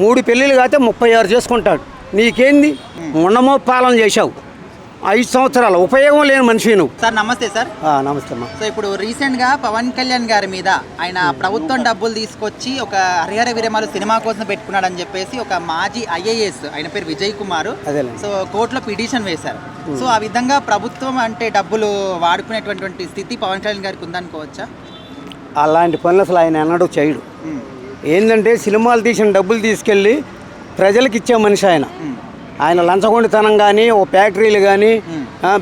3 పెళ్ళిళ్ళు కాతే 36 చేసుకుంటాడు. నీకేంది? మొన్నమో పాలన చేశావు 5 సంవత్సరాలు, ఉపయోగం లేని మనిషి నువ్వు. సార్ నమస్తే సార్. నమస్తే అమ్మా. సో ఇప్పుడు రీసెంట్గా పవన్ కళ్యాణ్ గారి మీద ఆయన ప్రభుత్వం డబ్బులు తీసుకొచ్చి ఒక హరిహర వీరమలు సినిమా కోసం పెట్టుకున్నాడని చెప్పేసి ఒక మాజీ ఐఏఎస్ ఆయన పేరు విజయ్ కుమార్ సో కోర్టులో పిటిషన్ వేశారు. సో ఆ విధంగా ప్రభుత్వం అంటే డబ్బులు వాడుకునేటువంటి స్థితి పవన్ కళ్యాణ్ గారికి ఉందనుకోవచ్చా? అలాంటి పనులు అసలు ఆయన ఎన్నడూ చేయడు. ఏంటంటే సినిమాలు తీసిన డబ్బులు తీసుకెళ్ళి ప్రజలకు ఇచ్చే మనిషి ఆయన లంచగొండితనం కానీ, ఓ ఫ్యాక్టరీలు కానీ,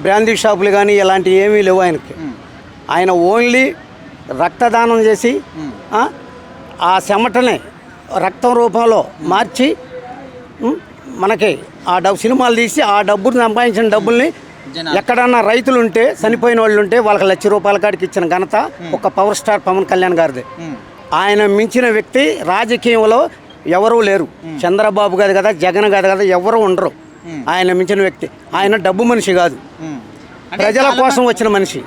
బ్రాందీ షాపులు కానీ ఇలాంటివి ఏమీ లేవు ఆయనకి. ఆయన ఓన్లీ రక్తదానం చేసి ఆ చెమటనే రక్తం రూపంలో మార్చి మనకి ఆ సినిమాలు తీసి ఆ డబ్బును సంపాదించిన డబ్బుల్ని ఎక్కడన్నా రైతులు ఉంటే, చనిపోయిన వాళ్ళు ఉంటే వాళ్ళకి ₹1,00,000 కాడికి ఇచ్చిన ఘనత ఒక పవర్ స్టార్ పవన్ కళ్యాణ్ గారిదే. ఆయన మించిన వ్యక్తి రాజకీయంలో ఎవరూ లేరు. చంద్రబాబు గారు కదా, జగన్ గారు కదా, ఎవరు ఉండరు. ఆయన మించిన వ్యక్తి. ఆయన డబ్బు మనిషి కాదు, ప్రజల కోసం వచ్చిన మనిషి.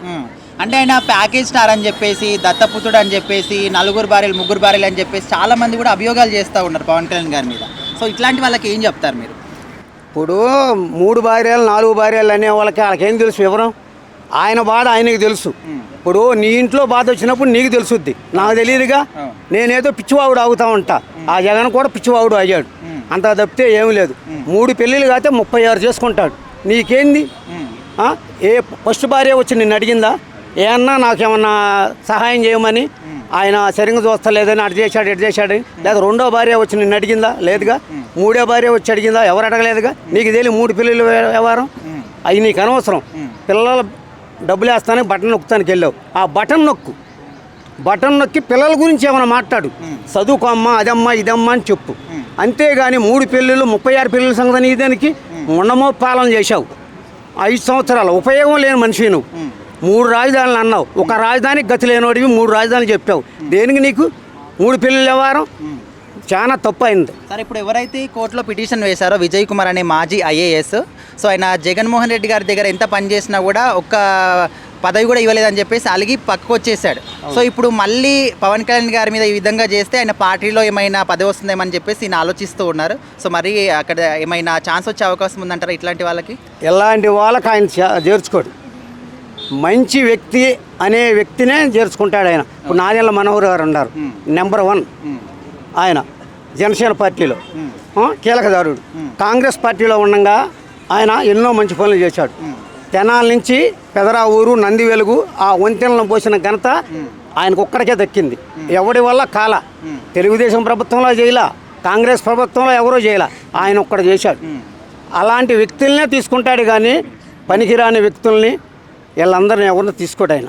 అంటే ఆయన ప్యాకేజ్ స్టార్ అని చెప్పేసి, దత్తపుత్రుడు అని చెప్పేసి, 4 భార్యలు 3 భార్యలు అని చెప్పేసి చాలా మంది కూడా అభియోగాలు చేస్తూ ఉన్నారు పవన్ కళ్యాణ్ గారి మీద. సో ఇట్లాంటి వాళ్ళకి ఏం చెప్తారు మీరు? ఇప్పుడు 3 భార్యలు 4 భార్యలు అనే వాళ్ళకేం తెలుసు వివరం? ఆయన బాధ ఆయనకి తెలుసు. ఇప్పుడు నీ ఇంట్లో బాధ వచ్చినప్పుడు నీకు తెలుసుద్ది, నాకు తెలియదుగా. నేనేదో పిచ్చివాగుడు ఆగుతా ఉంటా. ఆ జగన్ కూడా పిచ్చివాగుడు అయ్యాడు, అంత తప్పితే ఏమి లేదు. 3 పెళ్ళిళ్ళు కాతే 36 చేసుకుంటాడు. నీకేంది? ఏ ఫస్ట్ భార్య వచ్చి నిన్ను అడిగిందా ఏమన్నా నాకేమన్నా సహాయం చేయమని? ఆయన సరిగ్గా చూస్తలేదని అటు చేశాడు ఇటు చేశాడు. లేదా 2వ భార్య వచ్చి నిన్ను అడిగిందా? లేదుగా. 3వ భార్య వచ్చి అడిగిందా? ఎవరు అడగలేదుగా. నీకు తెలియదు 3 పెళ్ళిళ్ళు వ్యవహారం. అవి నీకు అనవసరం. పిల్లల డబ్బులు వేస్తానికి బటన్ నొక్కుతానికి వెళ్ళావు, ఆ బటన్ నొక్కి పిల్లల గురించి ఏమైనా మాట్లాడు. చదువుకో అమ్మా, అదమ్మా ఇదమ్మా అని చెప్పు. అంతేగాని 3 పెళ్ళిళ్ళు 36 పెళ్ళిళ్ళ సంగతి దానికి మొన్నమో పాలన చేశావు 5 సంవత్సరాలు, ఉపయోగం లేని మనిషి నువ్వు. 3 రాజధానులు అన్నావు, ఒక రాజధానికి గతి లేనివాడివి 3 రాజధానులు చెప్పావు. దేనికి నీకు 3 పెళ్ళిళ్ళ వ్యవహారం? చాలా తప్పు అయింది. సార్ ఇప్పుడు ఎవరైతే కోర్టులో పిటిషన్ వేశారో విజయ్ కుమార్ అనే మాజీ ఐఏఎస్, సో ఆయన జగన్మోహన్ రెడ్డి గారి దగ్గర ఎంత పని చేసినా కూడా ఒక్క పదవి కూడా ఇవ్వలేదని చెప్పేసి అలిగి పక్కకు వచ్చేసాడు. సో ఇప్పుడు మళ్ళీ పవన్ కళ్యాణ్ గారి మీద ఈ విధంగా చేస్తే ఆయన పార్టీలో ఏమైనా పదవి వస్తుందేమని చెప్పేసి ఈయన ఆలోచిస్తూ ఉన్నారు. సో మరి అక్కడ ఏమైనా ఛాన్స్ వచ్చే అవకాశం ఉందంటారా ఇట్లాంటి వాళ్ళకి? ఇలాంటి వాళ్ళకి ఆయన చేర్చుకోడు. మంచి వ్యక్తి అనే వ్యక్తినే చేర్చుకుంటాడు ఆయన. ఇప్పుడు నాదెళ్ల మనోహర్ గారు ఉన్నారు, నెంబర్ 1 ఆయన జనసేన పార్టీలో కీలకదారుడు. కాంగ్రెస్ పార్టీలో ఉండగా ఆయన ఎన్నో మంచి పనులు చేశాడు. తెనాల నుంచి పెదరావూరు, నంది వెలుగు ఆ వంతెనలను పోసిన ఘనత ఆయనకు ఒక్కడికే దక్కింది. ఎవడి వల్ల కాల. తెలుగుదేశం ప్రభుత్వంలో చేయలా, కాంగ్రెస్ ప్రభుత్వంలో ఎవరో చేయలా, ఆయన ఒక్కడు చేశాడు. అలాంటి వ్యక్తులనే తీసుకుంటాడు కానీ పనికిరాని వ్యక్తుల్ని వీళ్ళందరినీ ఎవరిని తీసుకోడు ఆయన.